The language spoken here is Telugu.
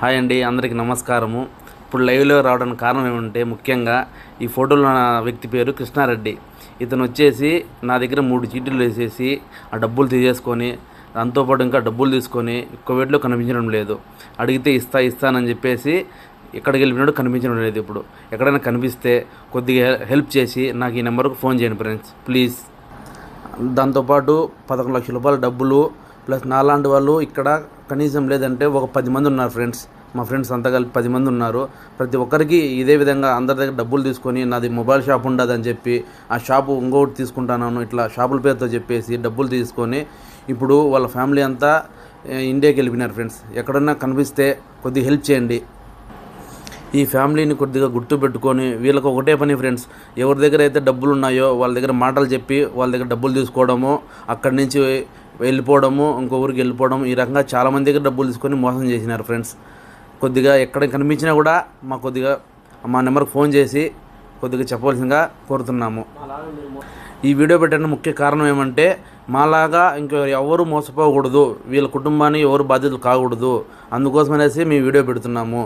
హాయ్ అండి, అందరికీ నమస్కారము. ఇప్పుడు లైవ్లో రావడానికి కారణం ఏమంటే, ముఖ్యంగా ఈ ఫోటోలో ఉన్న వ్యక్తి పేరు కృష్ణారెడ్డి. ఇతను వచ్చేసి నా దగ్గర 3 చీటీలు వేసేసి ఆ డబ్బులు తీసేసుకొని, దాంతోపాటు ఇంకా డబ్బులు తీసుకొని కువైట్లో కనిపించడం లేదు. అడిగితే ఇస్తానని చెప్పేసి ఎక్కడికి వెళ్ళినాడు కనిపించడం లేదు. ఇప్పుడు ఎక్కడైనా కనిపిస్తే కొద్దిగా హెల్ప్ చేసి నాకు ఈ నెంబర్కు ఫోన్ చేయండి ఫ్రెండ్స్, ప్లీజ్. దాంతోపాటు 11 లక్షల రూపాయల డబ్బులు ప్లస్ నాలాంటి వాళ్ళు ఇక్కడ కనీసం లేదంటే ఒక 10 మంది ఉన్నారు ఫ్రెండ్స్. మా ఫ్రెండ్స్ అంతా కలిపి 10 మంది ఉన్నారు. ప్రతి ఒక్కరికి ఇదే విధంగా అందరి దగ్గర డబ్బులు తీసుకొని, నాది మొబైల్ షాప్ ఉండదని చెప్పి ఆ షాపు ఇంకొకటి తీసుకుంటాను ఇట్లా షాపుల పేరుతో చెప్పేసి డబ్బులు తీసుకొని ఇప్పుడు వాళ్ళ ఫ్యామిలీ అంతా ఇండియాకి వెళ్ళిపోయినారు ఫ్రెండ్స్. ఎక్కడన్నా కనిపిస్తే కొద్దిగా హెల్ప్ చేయండి. ఈ ఫ్యామిలీని కొద్దిగా గుర్తుపెట్టుకొని వీళ్ళకి ఒకటే పని ఫ్రెండ్స్, ఎవరి దగ్గర అయితే డబ్బులు ఉన్నాయో వాళ్ళ దగ్గర మాటలు చెప్పి వాళ్ళ దగ్గర డబ్బులు తీసుకోవడము, అక్కడి నుంచి వెళ్ళిపోవడము, ఇంకో ఊరికి వెళ్ళిపోవడం, ఈ రకంగా చాలామంది దగ్గర డబ్బులు తీసుకొని మోసం చేసినారు ఫ్రెండ్స్. కొద్దిగా ఎక్కడ కనిపించినా కూడా మా నెంబర్కి ఫోన్ చేసి కొద్దిగా చెప్పవలసిందిగా కోరుతున్నాము. ఈ వీడియో పెట్టడానికి ముఖ్య కారణం ఏమంటే, మాలాగా ఇంకో ఎవరు మోసపోకూడదు, వీళ్ళ కుటుంబాన్ని ఎవరు బాధ్యతలు కాకూడదు, అందుకోసమనేసి మేము వీడియో పెడుతున్నాము.